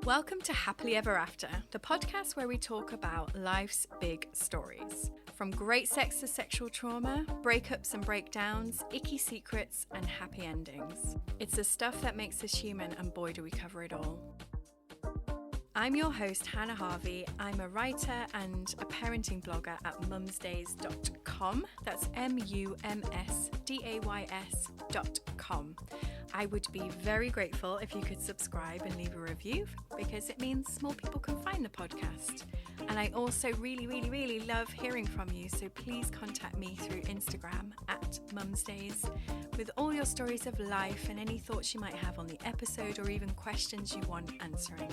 Welcome to Happily Ever After, the podcast where we talk about life's big stories. From great sex to sexual trauma, breakups and breakdowns, icky secrets, and happy endings. It's the stuff that makes us human, and boy, do we cover it all. I'm your host, Hannah Harvey. I'm a writer and a parenting blogger at mumsdays.com. That's mumsdays.com. I would be very grateful if you could subscribe and leave a review because it means more people can find the podcast. And I also really love hearing from you, so please contact me through Instagram at mumsdays with all your stories of life and any thoughts you might have on the episode or even questions you want answering.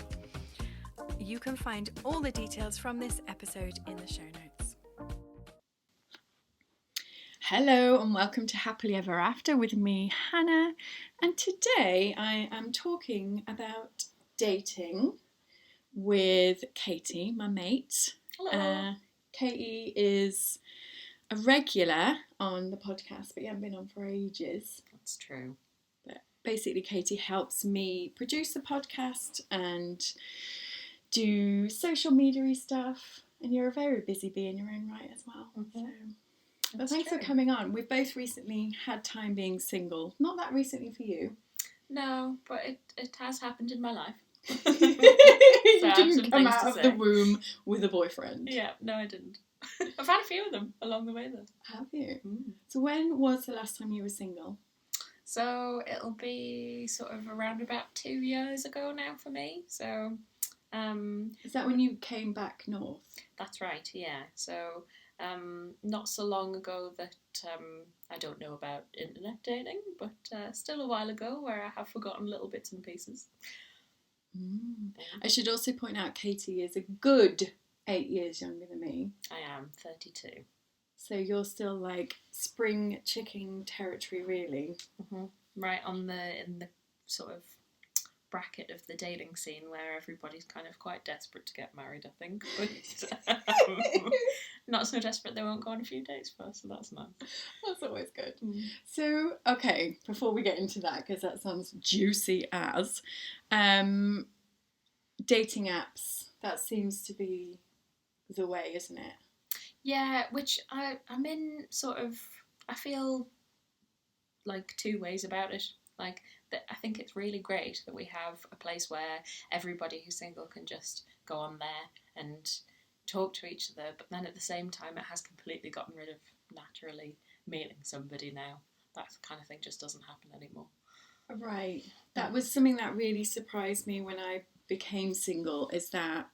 You can find all the details from this episode in the show notes. Hello and welcome to Happily Ever After with me, Hannah. And today I am talking about dating with Katie, my mate. Hello. Katie is a regular on the podcast, but you haven't been on for ages. That's true. But basically, Katie helps me produce the podcast and do social media stuff, and you're a very busy bee in your own right as well. Mm-hmm. So, thanks for coming on. We've both recently had time being single. Not that recently for you. No, but it has happened in my life. You didn't come out of the womb with a boyfriend. Yeah, no, I didn't. I've had a few of them along the way though. Have you? Mm. So when was the last time you were single? So it'll be sort of around about 2 years ago now for me. So. Is that when you came back north? That's right, yeah. So, not so long ago that I don't know about internet dating, but still a while ago where I have forgotten little bits and pieces. I should also point out Katie is a good 8 years younger than me. I am 32. So you're still like spring chicken territory, really. Mm-hmm. Right in the sort of bracket of the dating scene where everybody's kind of quite desperate to get married, I think, but not so desperate they won't go on a few dates first, so that's nice. That's always good. So, okay, before we get into that, because that sounds juicy as, dating apps, that seems to be the way, isn't it? Yeah, which I'm in sort of, I feel like two ways about it. Like, I think it's really great that we have a place where everybody who's single can just go on there and talk to each other, but then at the same time it has completely gotten rid of naturally meeting somebody now. That kind of thing just doesn't happen anymore. Right. That was something that really surprised me when I became single, is that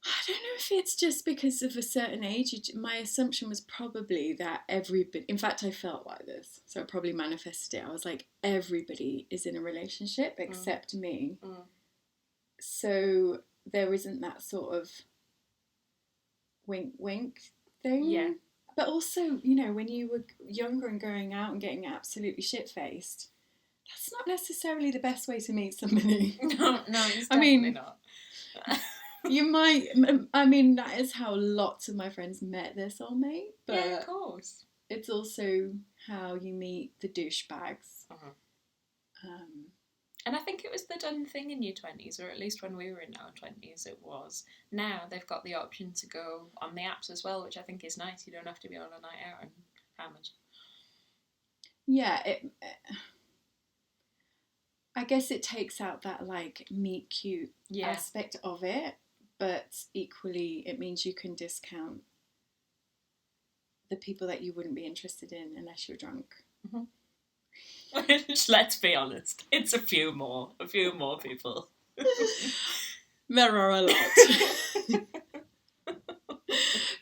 I don't know if it's just because of a certain age. My assumption was probably that everybody, in fact I felt like this, so I probably manifested it. I was like, everybody is in a relationship except me. So there isn't that sort of wink thing. Yeah. But also, you know, when you were younger and going out and getting absolutely shit-faced, that's not necessarily the best way to meet somebody. No, it's definitely not. You might, I mean, that is how lots of my friends met their soulmate, but yeah, of course. It's also how you meet the douchebags. And I think it was the done thing in your 20s, or at least when we were in our 20s it was. Now they've got the option to go on the apps as well, which I think is nice. You don't have to be on a night out and hammered. Yeah, I guess it takes out that, like, meet cute aspect of it. But equally, it means you can discount the people that you wouldn't be interested in unless you're drunk. Which, let's be honest, it's a few more people. There are a lot.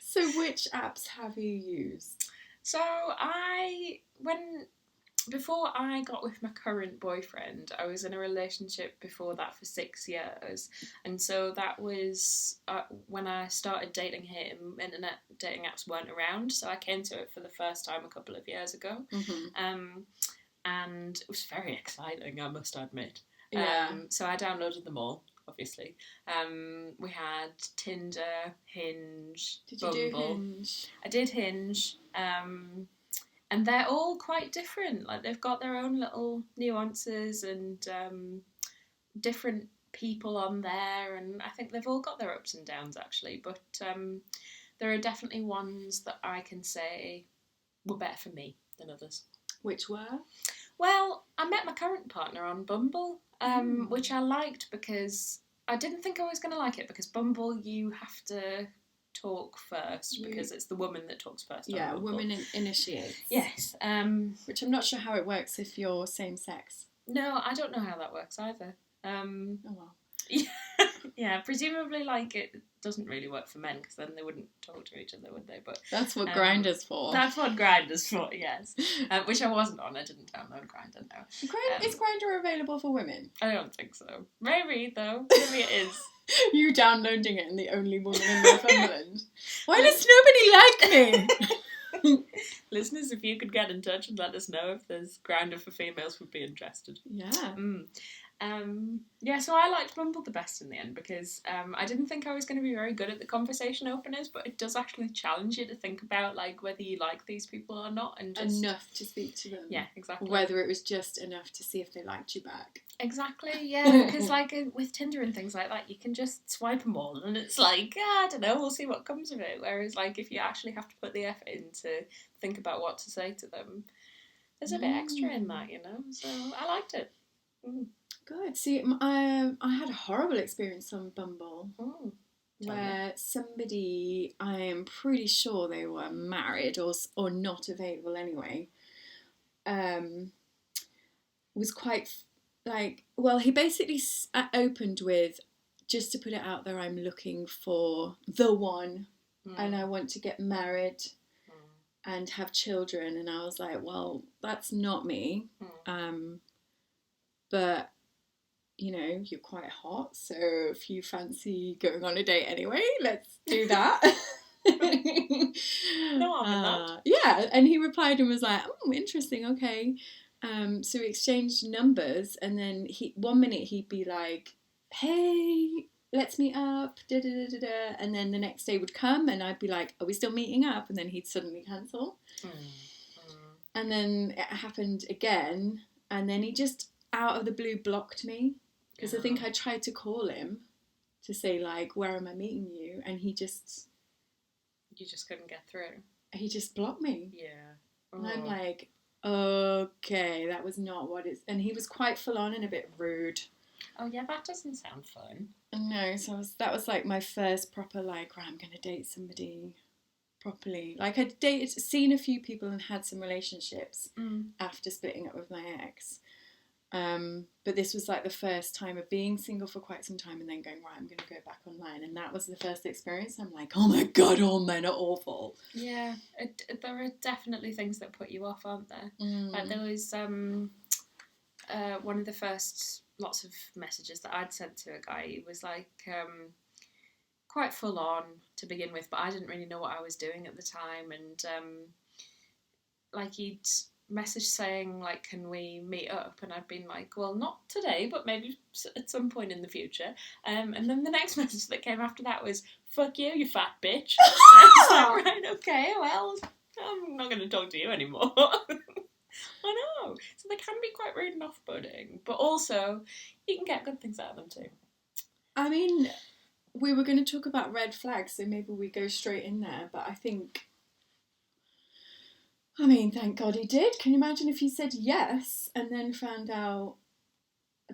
So which apps have you used? So before I got with my current boyfriend, I was in a relationship before that for 6 years. And so that was when I started dating him, internet dating apps weren't around. So I came to it for the first time a couple of years ago. And it was very exciting, I must admit. Yeah. So I downloaded them all, obviously. We had Tinder, Hinge, Bumble. Did you do Hinge? I did Hinge. And they're all quite different. Like, they've got their own little nuances and different people on there, and I think they've all got their ups and downs actually, but there are definitely ones that I can say were better for me than others. Which were? Well, I met my current partner on Bumble, which I liked because I didn't think I was going to like it, because Bumble, you have to talk first, because it's the woman that talks first. Yeah, woman initiates. Yes. Which I'm not sure how it works if you're same sex. No, I don't know how that works either. Oh well. Yeah, presumably, like, it doesn't really work for men, because then they wouldn't talk to each other, would they? But that's what Grindr's for. That's what Grindr's for, yes. Which I wasn't on. I didn't download Grindr, no. Is Grindr available for women? I don't think so. Maybe, though. Maybe it is. You downloading it and the only woman in Northumberland. Why does nobody like me? Listeners, if you could get in touch and let us know if there's Grindr for females, would be interested. Yeah. Yeah, so I liked Bumble the best in the end, because I didn't think I was going to be very good at the conversation openers, but it does actually challenge you to think about, like, whether you like these people or not, and just enough to speak to them. Yeah, exactly. Whether it was just enough to see if they liked you back. Exactly, yeah, because like with Tinder and things like that, you can just swipe them all, and it's like, I don't know, we'll see what comes of it. Whereas, like, if you actually have to put the effort in to think about what to say to them, there's a bit extra in that, you know. So I liked it. Good. See, I had a horrible experience on Bumble where somebody, I am pretty sure they were married or not available anyway, was quite like, well, he basically opened with, just to put it out there, I'm looking for the one and I want to get married and have children. And I was like, well, that's not me. But you know, you're quite hot, so if you fancy going on a date anyway, let's do that. No harm in that. Yeah, and he replied and was like, oh, interesting, okay. So we exchanged numbers, and then 1 minute he'd be like, hey, let's meet up, da-da-da-da-da, and then the next day would come, and I'd be like, are we still meeting up? And then he'd suddenly cancel. And then it happened again, and then he just, out of the blue, blocked me. Because I think I tried to call him to say, like, where am I meeting you? And he just... You just couldn't get through. He just blocked me. Yeah. And I'm like, okay, that was not what it's... And he was quite full on and a bit rude. Oh, yeah, that doesn't sound fun. No, so that was, like, my first proper, like, right, I'm going to date somebody properly. Like, I'd seen a few people and had some relationships after splitting up with my ex. But this was like the first time of being single for quite some time and then going, right, I'm going to go back online. And that was the first experience. I'm like, oh my God, all men are awful. Yeah, there are definitely things that put you off, aren't there? Like there was one of the first lots of messages that I'd sent to a guy. He was like quite full on to begin with, but I didn't really know what I was doing at the time. And like he'd message saying, like, can we meet up? And I'd been like, well, not today, but maybe at some point in the future. And then the next message that came after that was, fuck you, you fat bitch. I was like, right, okay, well, I'm not going to talk to you anymore. I know. So they can be quite rude and off-putting, but also you can get good things out of them too. I mean, we were going to talk about red flags, so maybe we go straight in there, but I think... I mean, thank God he did. Can you imagine if he said yes and then found out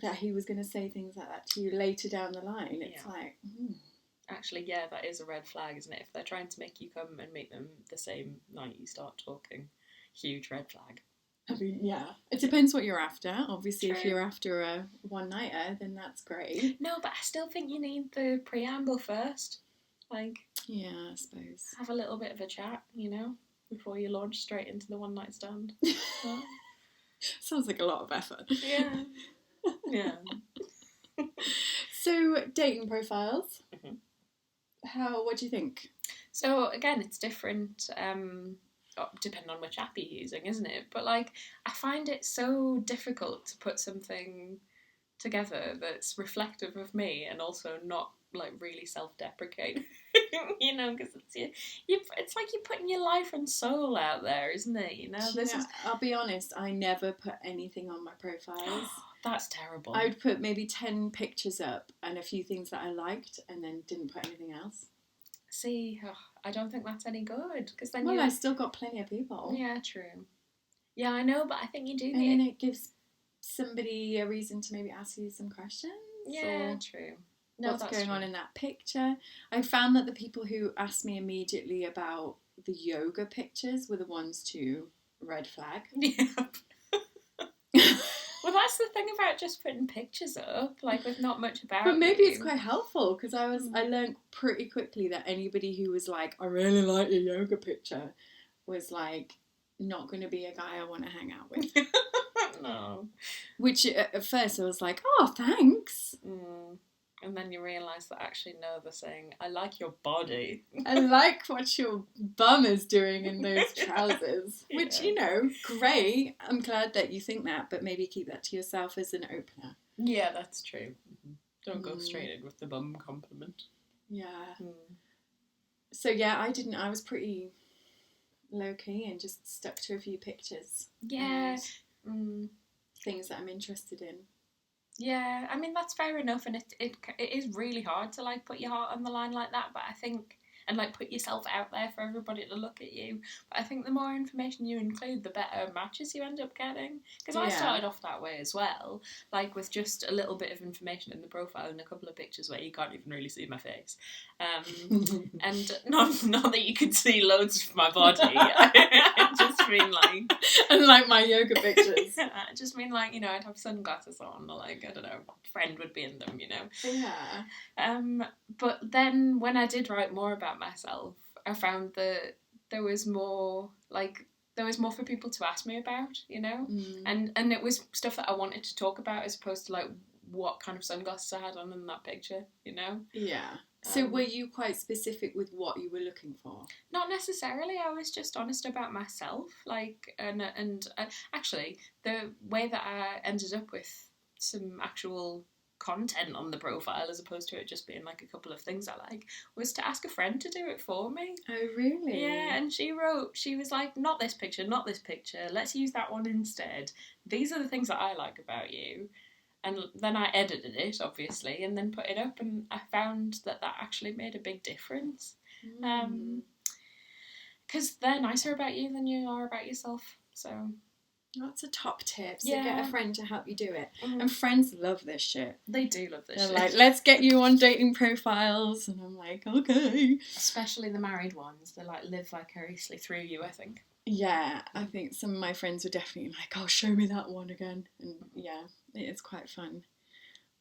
that he was going to say things like that to you later down the line? It's like... Actually, yeah, that is a red flag, isn't it? If they're trying to make you come and meet them the same night you start talking, huge red flag. I mean, yeah. It depends what you're after. Obviously, True. If you're after a one-nighter, then that's great. No, but I still think you need the preamble first. Like... Yeah, I suppose. Have a little bit of a chat, you know? Before you launch straight into the one-night stand. Sounds like a lot of effort. Yeah. Yeah. So, dating profiles. What do you think? So, again, it's different depending on which app you're using, isn't it? But, like, I find it so difficult to put something together that's reflective of me and also not, like, really self-deprecating. You know, because it's like you're putting your life and soul out there, isn't it? You know, I'll be honest, I never put anything on my profiles. That's terrible. I would put maybe 10 pictures up and a few things that I liked, and then didn't put anything else. See, I don't think that's any good, because then I still got plenty of people. Yeah, true. Yeah, I know, but I think you do and then it gives somebody a reason to maybe ask you some questions. Yeah, true. No, what's going on in that picture. I found that the people who asked me immediately about the yoga pictures were the ones to red flag. Yeah. Well, that's the thing about just putting pictures up, like, with not much about But maybe you. it's quite helpful, because I learned pretty quickly that anybody who was like, I really like your yoga picture, was like, not going to be a guy I want to hang out with. No. Which at first I was like, oh, thanks. And then you realise that actually, no, they're saying, I like your body. I like what your bum is doing in those trousers. Yeah. Which, you know, great. I'm glad that you think that, but maybe keep that to yourself as an opener. Yeah, that's true. Don't go straight in with the bum compliment. Yeah. So, yeah, I was pretty low-key and just stuck to a few pictures. Yeah. Things that I'm interested in. Yeah, I mean, that's fair enough, and it is really hard to, like, put your heart on the line like that, but I think, and, like, put yourself out there for everybody to look at you, but I think the more information you include, the better matches you end up getting, because I started off that way as well, like, with just a little bit of information in the profile and a couple of pictures where you can't even really see my face, and not that you could see loads of my body, I just mean, like... Unlike my yoga pictures. I just mean, like, you know, I'd have sunglasses on, or, like, I don't know, a friend would be in them, you know. Yeah. But then when I did write more about myself, I found that there was more for people to ask me about, you know, and it was stuff that I wanted to talk about as opposed to, like, what kind of sunglasses I had on in that picture, you know. Yeah. So were you quite specific with what you were looking for? Not necessarily. I was just honest about myself, like, and actually the way that I ended up with some actual content on the profile as opposed to it just being like a couple of things I like was to ask a friend to do it for me. Oh, really? Yeah, and she was like, not this picture, let's use that one instead. These are the things that I like about you. And then I edited it, obviously, and then put it up, and I found that actually made a big difference. Because they're nicer about you than you are about yourself, so... That's a top tip. So get a friend to help you do it. Mm-hmm. And friends love this shit. They do love this shit. They're like, let's get you on dating profiles. And I'm like, okay. Especially the married ones. They, like, live vicariously through you, I think. Yeah, I think some of my friends were definitely like, oh, show me that one again. And yeah, it is quite fun.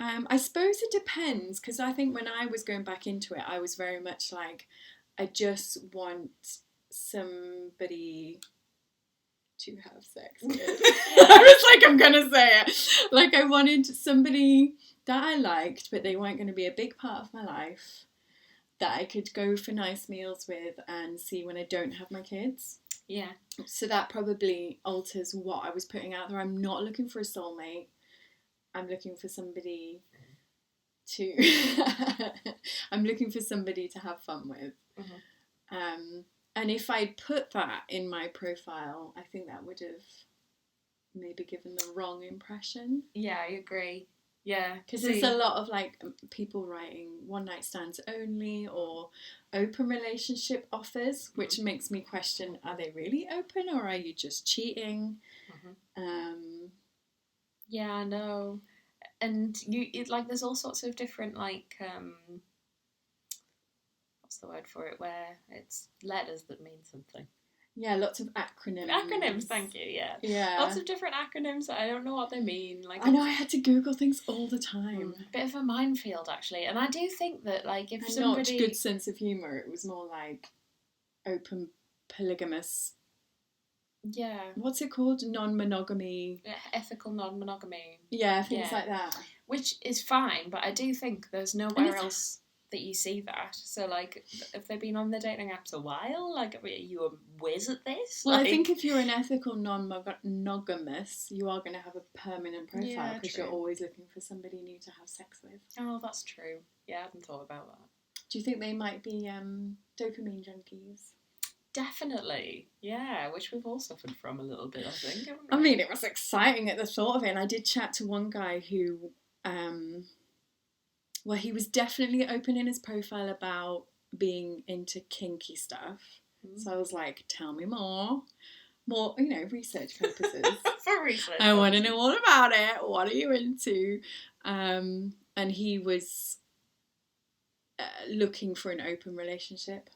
I suppose it depends, because I think when I was going back into it, I was very much like, I just want somebody to have sex with. I was like, I'm gonna say it. Like, I wanted somebody that I liked, but they weren't going to be a big part of my life, that I could go for nice meals with and see when I don't have my kids. Yeah. So that probably alters what I was putting out there. I'm not looking for a soulmate. I'm looking for somebody to I'm looking for somebody to have fun with. And if I'd put that in my profile, I think that would have maybe given the wrong impression. Yeah, I agree. Yeah. Because there's a lot of, like, people writing one night stands only or open relationship offers, which makes me question, are they really open or are you just cheating? Yeah, I know. And there's all sorts of different, like, what's the word for it, where it's letters that mean something. Yeah, lots of acronyms. Acronyms, thank you, yeah. Yeah. Lots of different acronyms that I don't know what they mean. Like, I know, I had to Google things all the time. Bit of a minefield, actually. And I do think that, like, if somebody... not good sense of humour, it was more like open polygamous... Yeah. What's it called? Non-monogamy. Ethical non-monogamy. Yeah, things like that. Which is fine, but I do think there's nowhere else that you see that. So, like, have they been on the dating apps a while? Like, are you a whiz at this? Well, I think if you're an ethical non-monogamous, you are going to have a permanent profile because you're always looking for somebody new to have sex with. Oh, that's true. Yeah, I hadn't thought about that. Do you think they might be dopamine junkies? Definitely, yeah, which we've all suffered from a little bit, I think, haven't I we? mean, it was exciting at the thought of it. And I did chat to one guy who, well, he was definitely open in his profile about being into kinky stuff. So I was like, tell me more. More, research purposes. For research. I want to know all about it. What are you into? And he was looking for an open relationship.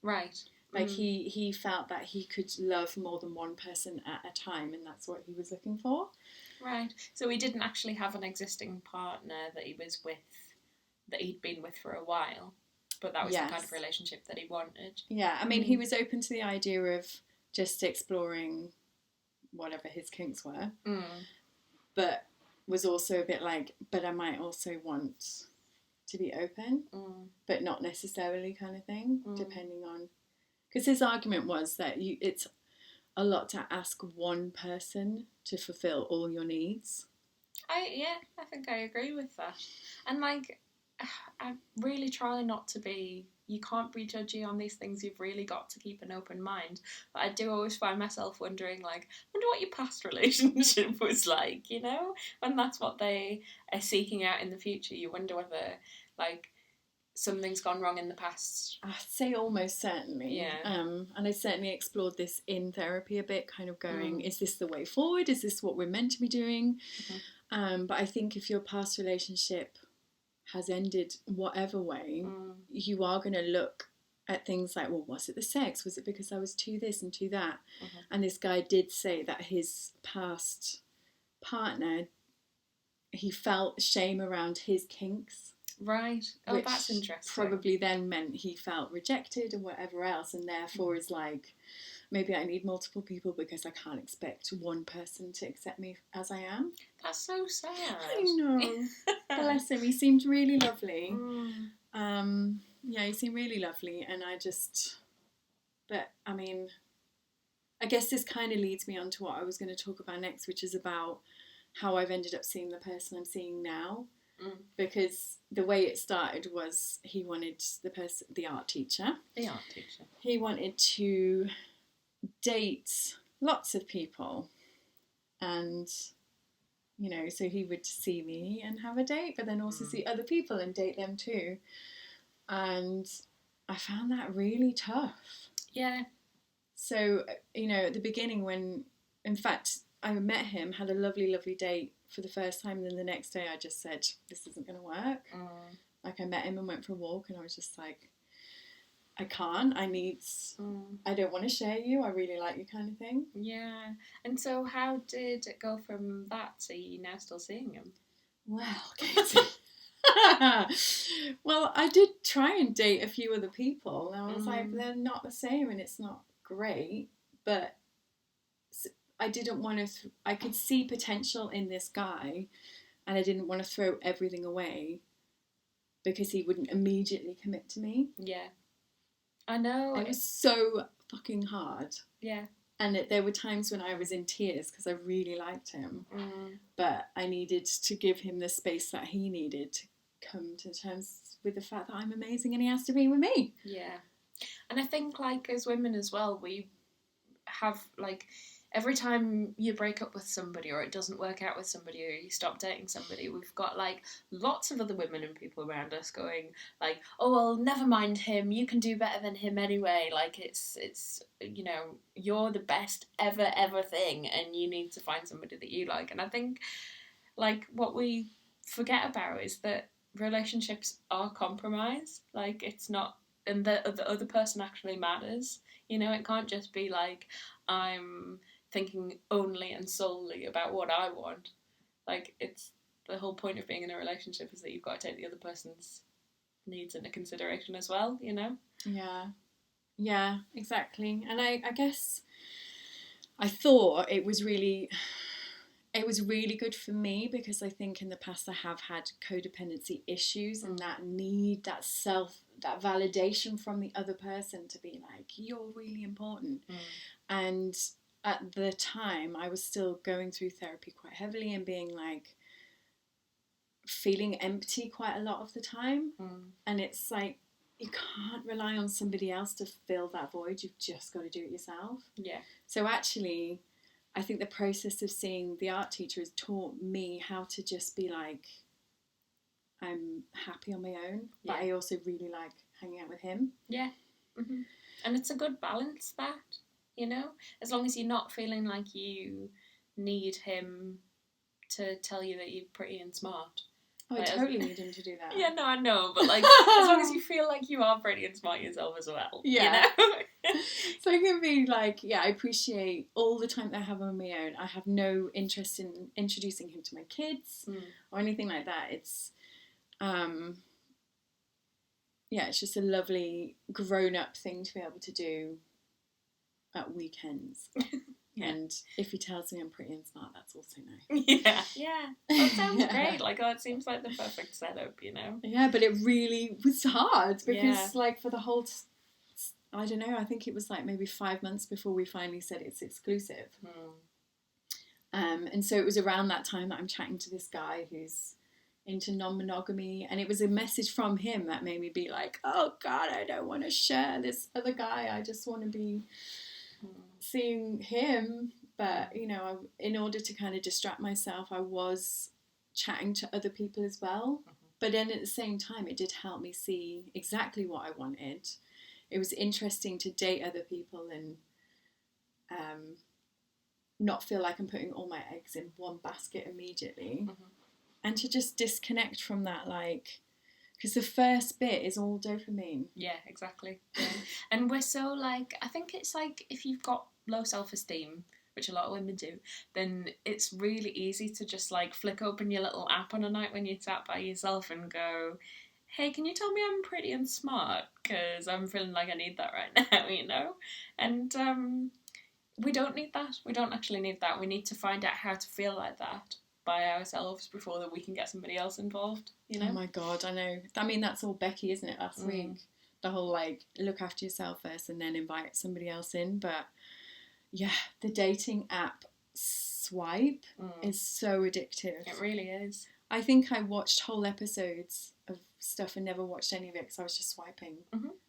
Right. Like he felt that he could love more than one person at a time, and that's what he was looking for. Right. So he didn't actually have an existing partner that he was with, that he'd been with for a while, but that was the kind of relationship that he wanted. Yeah, I mean, he was open to the idea of just exploring whatever his kinks were, but was also a bit like, but I might also want to be open, but not necessarily, kind of thing, depending on... Because his argument was that it's a lot to ask one person to fulfill all your needs. I think I agree with that. And like, I really try not to be... You can't be judgy on these things. You've really got to keep an open mind. But I do always find myself wondering, like, wonder what your past relationship was like, you know? And that's what they are seeking out in the future. You wonder whether, like, something's gone wrong in the past. I'd say almost certainly. Yeah. And I certainly explored this in therapy a bit, kind of going, is this the way forward? Is this what we're meant to be doing? But I think if your past relationship has ended whatever way, you are going to look at things like, well, was it the sex? Was it because I was too this and too that? And this guy did say that his past partner, he felt shame around his kinks. Right. Oh, that's interesting. Probably then meant he felt rejected and whatever else, and therefore is like, maybe I need multiple people because I can't expect one person to accept me as I am. That's so sad. I know. Bless him. He seemed really lovely. Yeah, he seemed really lovely, and but I mean, I guess this kind of leads me on to what I was going to talk about next, which is about how I've ended up seeing the person I'm seeing now. Because the way it started was he wanted the art teacher. The art teacher. He wanted to date lots of people, and so he would see me and have a date, but then also see other people and date them too. And I found that really tough. Yeah. So at the beginning, when in fact I met him, had a lovely, lovely date for the first time, and then the next day I just said, this isn't going to work. Like, I met him and went for a walk, and I was just like, I can't, I don't want to share you, I really like you, kind of thing. Yeah. And so how did it go from that to you now still seeing him? Well, Katie. Well, I did try and date a few other people, and I was like, they're not the same, and it's not great, but I didn't want to... I could see potential in this guy, and I didn't want to throw everything away because he wouldn't immediately commit to me. Yeah. I know. It was so fucking hard. Yeah. And there were times when I was in tears because I really liked him. But I needed to give him the space that he needed to come to terms with the fact that I'm amazing and he has to be with me. Yeah. And I think, like, as women as well, we have, like... Every time you break up with somebody, or it doesn't work out with somebody, or you stop dating somebody, we've got, like, lots of other women and people around us going, like, oh, well, never mind him, you can do better than him anyway, like, it's you're the best ever thing, and you need to find somebody that you like. And I think, like, what we forget about is that relationships are compromise, like, it's not, and the other person actually matters, it can't just be, like, I'm thinking only and solely about what I want. Like, it's the whole point of being in a relationship is that you've got to take the other person's needs into consideration as well, Yeah, exactly. And I guess I thought it was really good for me because I think in the past I have had codependency issues and that need, that validation from the other person to be like, you're really important. And at the time I was still going through therapy quite heavily and being like feeling empty quite a lot of the time. And it's like you can't rely on somebody else to fill that void. You've just got to do it yourself. Yeah. So actually, I think the process of seeing the art teacher has taught me how to just be like, I'm happy on my own, but I also really like hanging out with him. Yeah. Mm-hmm. And it's a good balance, that, you know, as long as you're not feeling like you need him to tell you that you're pretty and smart. Oh, I totally need him to do that. Yeah, no, I know, but like, as long as you feel like you are pretty and smart yourself as well. Yeah. You know? So I can be like, yeah, I appreciate all the time that I have on my own. I have no interest in introducing him to my kids or anything like that. It's, yeah, it's just a lovely grown-up thing to be able to do at weekends. Yeah. And if he tells me I'm pretty and smart, that's also nice. Yeah. That sounds great. Like, oh, it seems like the perfect setup, you know? Yeah, but it really was hard because, like, for the whole, I don't know, I think it was like maybe 5 months before we finally said it's exclusive. And so it was around that time that I'm chatting to this guy who's into non-monogamy, and it was a message from him that made me be like, oh God, I don't want to share this other guy. I just want to be seeing him. But, you know, in order to kind of distract myself, I was chatting to other people as well. But then at the same time, it did help me see exactly what I wanted. It was interesting to date other people and not feel like I'm putting all my eggs in one basket immediately. And to just disconnect from that, like, because the first bit is all dopamine. Yeah, exactly. Yeah. And we're so, like, I think it's like if you've got low self-esteem, which a lot of women do, then it's really easy to just, like, flick open your little app on a night when you're sat by yourself and go, hey, can you tell me I'm pretty and smart? Because I'm feeling like I need that right now, you know? And we don't need that. We don't actually need that. We need to find out how to feel like that by ourselves before that we can get somebody else involved, you know? Oh my God, I know. I mean, that's all Becky, isn't it, last week? The whole, like, look after yourself first and then invite somebody else in. But, yeah, the dating app swipe is so addictive. It really is. I think I watched whole episodes of stuff and never watched any of it because I was just swiping.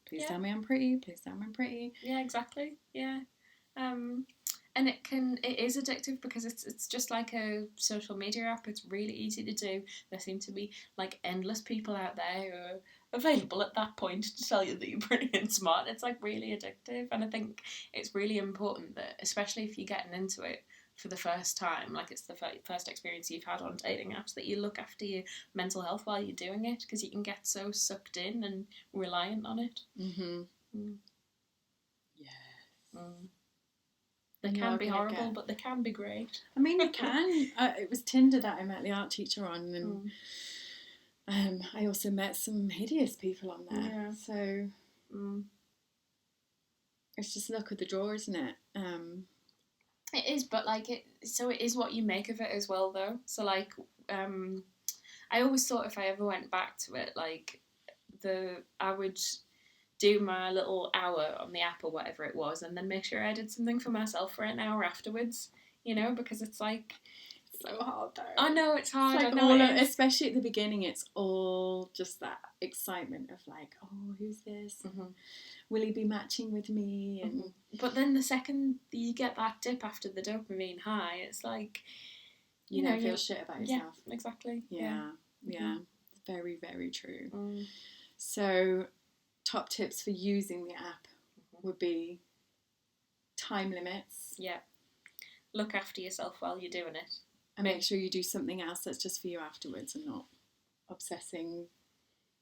Please tell me I'm pretty. Please tell me I'm pretty. Yeah, exactly. Yeah. And it is addictive because it's just like a social media app. It's really easy to do. There seem to be like endless people out there who are available at that point to tell you that you're pretty and smart. It's like really addictive, and I think it's really important that, especially if you're getting into it for the first time, like it's the first experience you've had on dating apps, that you look after your mental health while you're doing it, because you can get so sucked in and reliant on it. Yes. They can be horrible, but they can be great. I mean, you can. It was Tinder that I met the art teacher on, and I also met some hideous people on there. Yeah. So it's just luck of the draw, isn't it? It is, but like it is what you make of it as well, though. So like, I always thought if I ever went back to it, like I would do my little hour on the app or whatever it was, and then make sure I did something for myself for an hour afterwards, you know, because it's like so hard though. I know it's hard. It's like especially at the beginning, it's all just that excitement of like, oh, who's this? Will he be matching with me? And but then the second you get that dip after the dopamine high, it's like you know, feel shit about yourself. Yeah, exactly. Yeah. Very, very true. So, top tips for using the app would be time limits. Yeah. Look after yourself while you're doing it. And make sure you do something else that's just for you afterwards and not obsessing.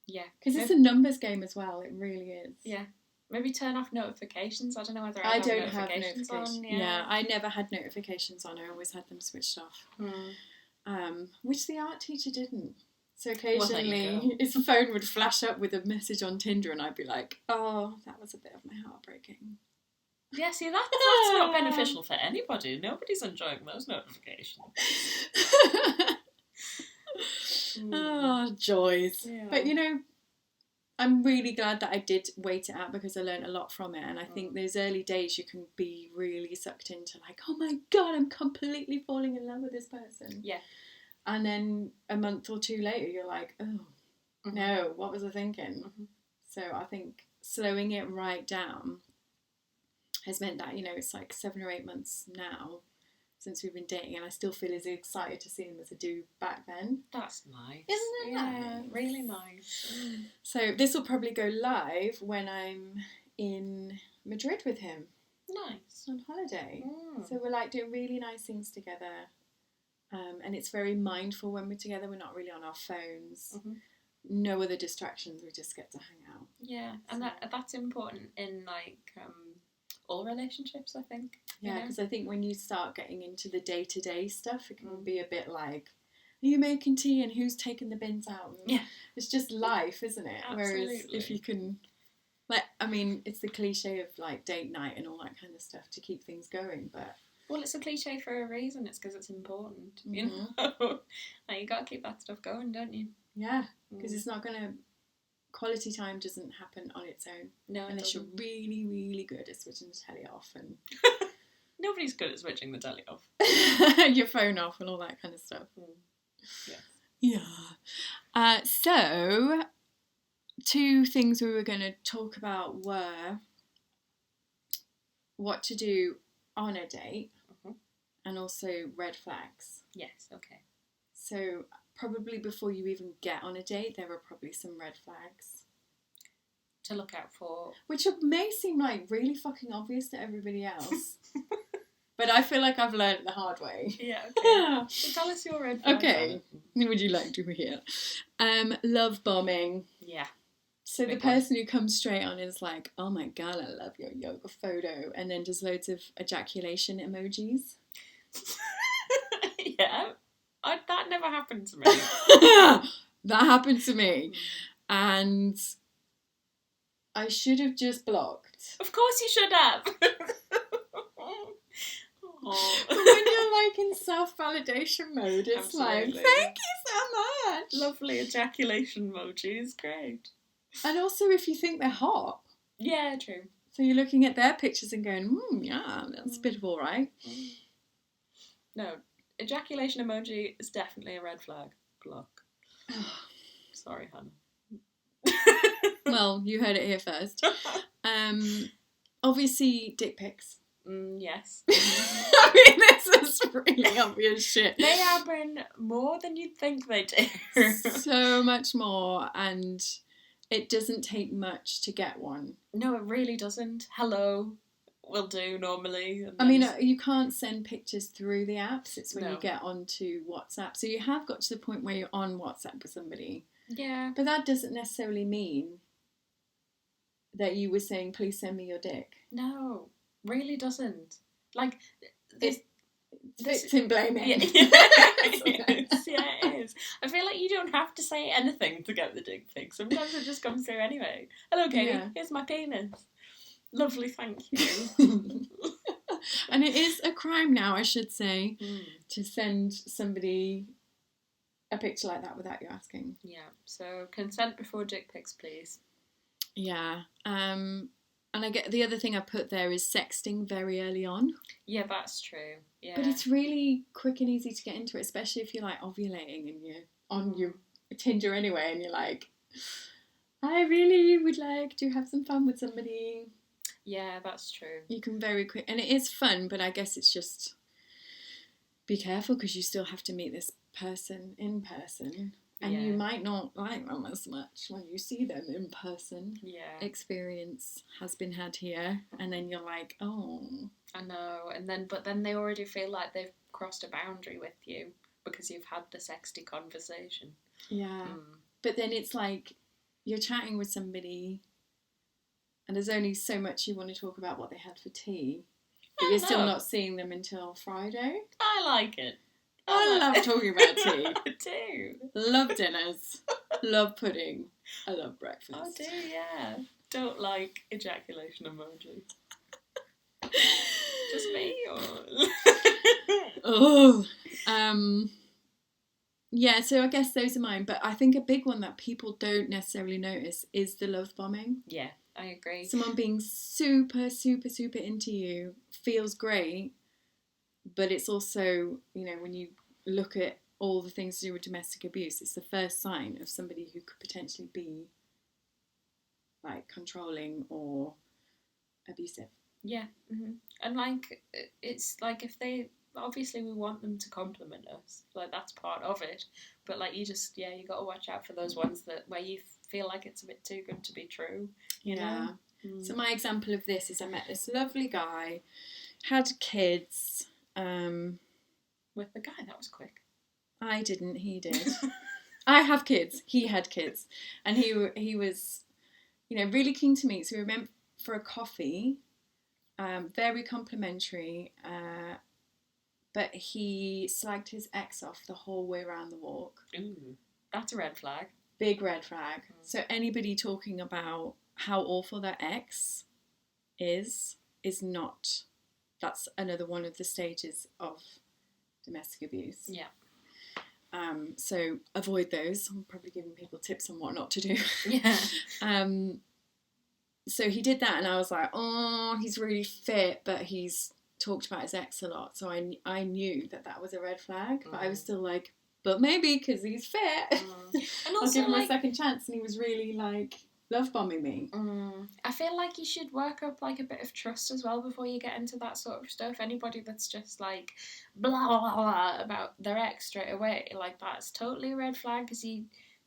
Yeah. Because it's a numbers game as well. It really is. Yeah. Maybe turn off notifications. I don't know whether I don't have notifications on. Yeah, I never had notifications on. I always had them switched off. Which the art teacher didn't. So occasionally his phone would flash up with a message on Tinder and I'd be like, oh, that was a bit of my heart breaking. Yeah, see, that's not beneficial for anybody. Nobody's enjoying those notifications. Oh, joys. Yeah. But, you know, I'm really glad that I did wait it out because I learned a lot from it. And I think those early days you can be really sucked into like, oh my God, I'm completely falling in love with this person. Yeah. And then a month or two later, you're like, oh, no, what was I thinking? So I think slowing it right down has meant that, it's like 7 or 8 months now since we've been dating, and I still feel as excited to see him as I do back then. That's nice. Isn't it Yeah, nice? really nice. So this will probably go live when I'm in Madrid with him Nice. on holiday. Mm. So we're like doing really nice things together, and it's very mindful when we're together. We're not really on our phones. Mhm. No other distractions. We just get to hang out. Yeah, and that's important in like all relationships, I think. Yeah, you know? because I think when you start getting into the day-to-day stuff, it can Mm. be a bit like, are you making tea and who's taking the bins out? And Yeah. it's just life, isn't it? Whereas Absolutely. if you can, like, I mean, it's the cliche of like date night and all that kind of stuff to keep things going, but Well, it's a cliche for a reason. It's because it's important, you Mhm. know. Like, you got to keep that stuff going, don't you? yeah, because Mm. it's not gonna. Quality time doesn't happen on its own No, it unless you're doesn't. really, really good at switching the telly off and Nobody's good at switching the telly off. your phone off and all that kind of stuff. Yes. Yeah. So, 2 things we were going to talk about were what to do on a date Mhm. and also red flags. Yes, okay. So, probably before you even get on a date, there are probably some red flags. To look out for. Which may seem like really fucking obvious to everybody else. But I feel like I've learned it the hard way. Yeah, okay. So tell us your red flags. Okay. Would you like to hear? Love bombing. Yeah. So the Big one. person who comes straight on is like, oh my god, I love your yoga photo, and then does loads of ejaculation emojis. Yeah. That never happened to me. That happened to me, and I should have just blocked. Of course you should have. But Aw. when you're like in self-validation mode, it's like, Absolutely. thank you so much. Lovely ejaculation emoji is great. And also if you think they're hot. Yeah, true. So you're looking at their pictures and going, yeah, that's a bit of all right. No, ejaculation emoji is definitely a red flag. Block. Sorry, Hannah. Well, you heard it here first. Obviously, dick pics. Yes. I mean, this is really obvious shit. They happen more than you'd think they do. So much more, and it doesn't take much to get one. No, it really doesn't. Hello will do normally. And I mean, then- you can't send pictures through the apps. It's when No. you get onto WhatsApp. So you have got to the point where you're on WhatsApp with somebody. yeah. But that doesn't necessarily mean that you were saying, please send me your dick. No, really doesn't. Like, It's this- victim blaming. Yeah, it is. I feel like you don't have to say anything to get the dick pic. Sometimes it just comes through anyway. Hello, Katie. Yeah. Here's my penis. Lovely, thank you. And it is a crime now, I should say, Mm. to send somebody a picture like that without you asking. Yeah. So consent before dick pics, please. Yeah. And I get the other thing I put there is sexting very early on. Yeah, that's true. Yeah. But it's really quick and easy to get into it, especially if you're like ovulating and you're on your Tinder anyway and you're like, I really would like to have some fun with somebody. Yeah, that's true. You can very quick, and it is fun, but I guess it's just be careful because you still have to meet this person in person. And Yeah. you might not like them as much when you see them in person. Yeah. Experience has been had here, and then you're like, oh. I know. But then they already feel like they've crossed a boundary with you because you've had the sexty conversation. Yeah. Mm. But then it's like you're chatting with somebody and there's only so much you want to talk about what they had for tea. But I you're still know. not seeing them until Friday. I like it. I love talking about tea. I do. Love dinners. Love pudding. I love breakfast. I do, yeah. Don't like ejaculation emoji. Just me, or Oh. Yeah, so I guess those are mine. But I think a big one that people don't necessarily notice is the love bombing. yeah, I agree. Someone being super, super, super into you feels great, but it's also, when you look at all the things to do with domestic abuse, it's the first sign of somebody who could potentially be like controlling or abusive. Yeah. And like, it's like if they, obviously we want them to compliment us, like that's part of it, but like you got to watch out for those ones that where you feel like it's a bit too good to be true, you know. So my example of this is I met this lovely guy, had kids. With the guy, that was quick. I didn't, he did. I have kids, he had kids, and he was, really keen to meet. So we went for a coffee, very complimentary, but he slagged his ex off the whole way around the walk. Ooh, that's a red flag. Big red flag. So anybody talking about how awful their ex is not. That's another one of the stages of domestic abuse. Yeah. So avoid those. I'm probably giving people tips on what not to do. Yeah. So he did that, and I was like, oh, he's really fit, but he's talked about his ex a lot. So I knew that was a red flag, but I was still like, but maybe because he's fit, and also I'll give him like, a second chance. And he was really like love bombing me. I feel like you should work up like a bit of trust as well before you get into that sort of stuff. Anybody that's just like blah blah blah about their ex straight away, like that's totally a red flag because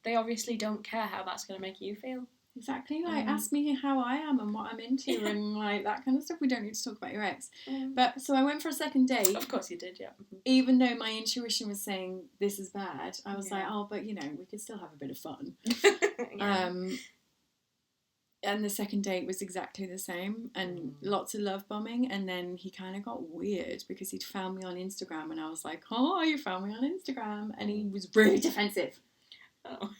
they obviously don't care how that's going to make you feel. Exactly, like ask me how I am and what I'm into and like that kind of stuff. We don't need to talk about your ex. But so I went for a second date. Of course you did, yeah. Even though my intuition was saying this is bad, I was like, oh, but we could still have a bit of fun. And the second date was exactly the same, and lots of love bombing. And then he kind of got weird because he'd found me on Instagram, and I was like, oh, you found me on Instagram, and he was really defensive. Oh.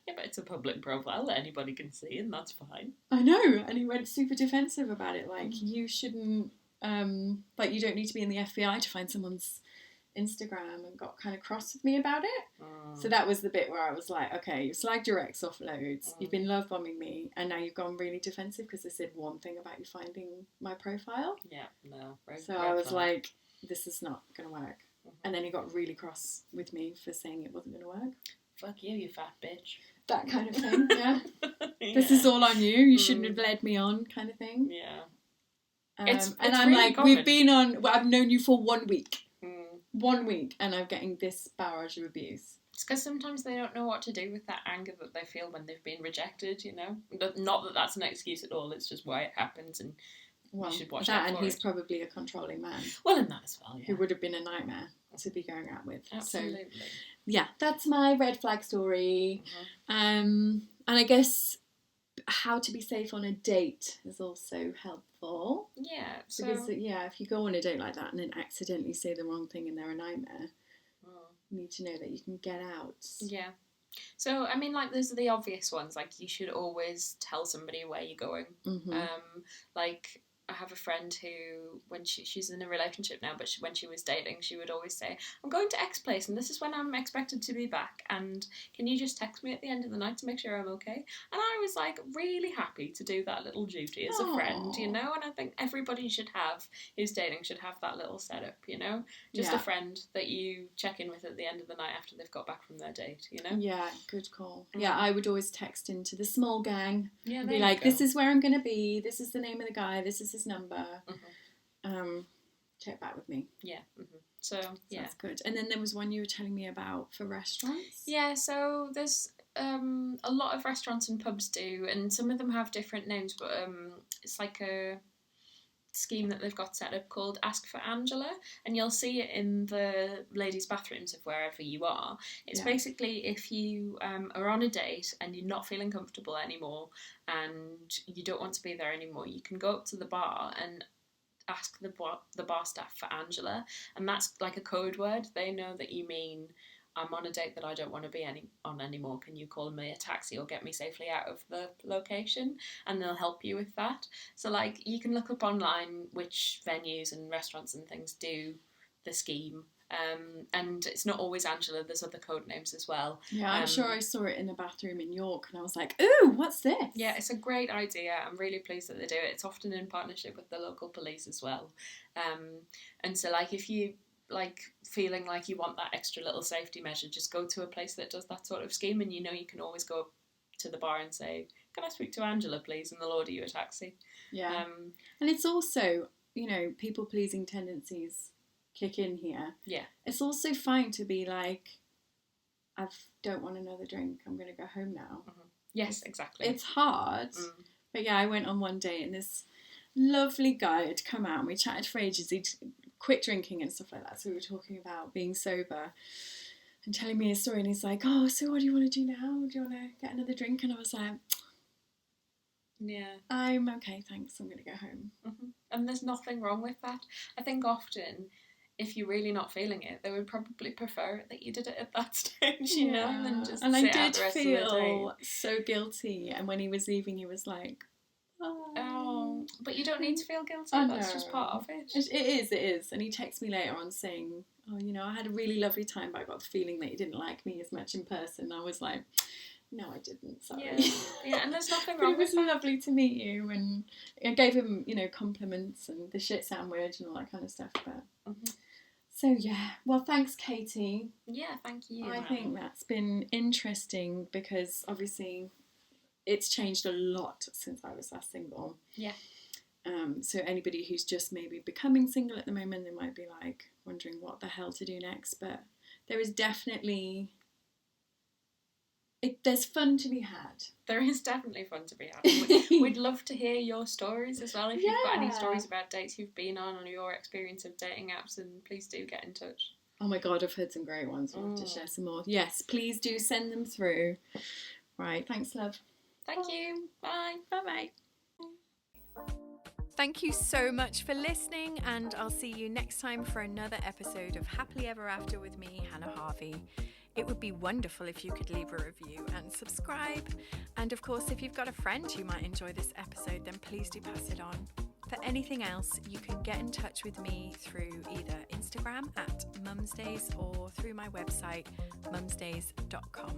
Yeah, but it's a public profile that anybody can see, and that's fine. I know, and he went super defensive about it. Like, you shouldn't, like, you don't need to be in the FBI to find someone's Instagram, and got kind of cross with me about it. So that was the bit where I was like, okay, you slagged your ex off loads, you've been love bombing me, and now you've gone really defensive because I said one thing about you finding my profile. Yeah, no. So I was like, this is not going to work. And then he got really cross with me for saying it wasn't going to work. Fuck you fat bitch. That kind of thing, yeah. This is all on you. You shouldn't have led me on, kind of thing. Yeah. And I'm really like, common. I've known you for 1 week. 1 week, and I'm getting this barrage of abuse. It's because sometimes they don't know what to do with that anger that they feel when they've been rejected, Not that that's an excuse at all, it's just why it happens, and you should watch out for it. And he's probably a controlling man. Well, and that as well, yeah. Who would have been a nightmare to be going out with. Absolutely. So, yeah, that's my red flag story. And I guess how to be safe on a date is also helpful. Yeah. Because, if you go on a date like that and then accidentally say the wrong thing and they're a nightmare, you need to know that you can get out. Yeah. So, I mean, like, those are the obvious ones. Like, you should always tell somebody where you're going. Like, I have a friend who, when she's in a relationship now, but when she was dating, she would always say, I'm going to X place and this is when I'm expected to be back, and can you just text me at the end of the night to make sure I'm okay? And I was like really happy to do that little duty as a friend, and I think everybody who's dating should have that little setup, just a friend that you check in with at the end of the night after they've got back from their date, Yeah, good call. Yeah, I would always text into the small gang and be like, go. This is where I'm going to be, this is the name of the guy, this is his number. Check back with me. So yeah, that's good. And then there was one you were telling me about for restaurants. Yeah, so there's a lot of restaurants and pubs do, and some of them have different names, but it's like a scheme that they've got set up called Ask for Angela, and you'll see it in the ladies' bathrooms of wherever you are. It's basically if you are on a date and you're not feeling comfortable anymore and you don't want to be there anymore, you can go up to the bar and ask the bar staff for Angela, and that's like a code word. They know that you mean, I'm on a date that I don't want to be on anymore. Can you call me a taxi or get me safely out of the location? And they'll help you with that. So, like, you can look up online which venues and restaurants and things do the scheme. And it's not always Angela. There's other code names as well. Yeah, I'm sure I saw it in a bathroom in York, and I was like, "Ooh, what's this?" Yeah, it's a great idea. I'm really pleased that they do it. It's often in partnership with the local police as well. And so, like, if you feeling like you want that extra little safety measure, just go to a place that does that sort of scheme, and you can always go to the bar and say, "Can I speak to Angela, please?" and they'll order you a taxi. Yeah. And it's also, you know, people-pleasing tendencies kick in here. Yeah. It's also fine to be like, I don't want another drink, I'm going to go home now. Mm-hmm. Yes, exactly. It's hard. But yeah, I went on one date and this lovely guy had come out and we chatted for ages. He'd quit drinking and stuff like that. So we were talking about being sober and telling me his story. And he's like, "Oh, so what do you want to do now? Do you want to get another drink?" And I was like, yeah, "I'm okay, thanks. I'm going to go home." Mm-hmm. And there's nothing wrong with that. I think often, if you're really not feeling it, they would probably prefer it that you did it at that stage, you know, than just and sit I out did the rest feel of the day. so guilty. And when he was leaving, he was like, "Oh, but you don't need to feel guilty. I That's know. just part of it." It is. And he texted me later on saying, "Oh, you know, I had a really lovely time, but I got the feeling that he didn't like me as much in person." I was like, "No, I didn't, sorry." Yeah, and there's nothing But wrong it was with that. lovely to meet you, and I gave him, you know, compliments and the shit sandwich and all that kind of stuff. But so yeah, well, thanks, Katie. Yeah, thank you. I think that's been interesting because obviously it's changed a lot since I was last single. Yeah. So anybody who's just maybe becoming single at the moment, they might be like wondering what the hell to do next. But there is definitely there's fun to be had. There is definitely fun to be had. We'd love to hear your stories as well. If you've got any stories about dates you've been on or your experience of dating apps, then please do get in touch. Oh my God, I've heard some great ones. I'll have to share some more. Yes, please do send them through. Right, thanks, love. Thank you. Bye. Bye-bye. Thank you so much for listening, and I'll see you next time for another episode of Happily Ever After with me, Hannah Harvey. It would be wonderful if you could leave a review and subscribe. And of course, if you've got a friend who might enjoy this episode, then please do pass it on. For anything else, you can get in touch with me through either Instagram @mumsdays or through my website, mumsdays.com.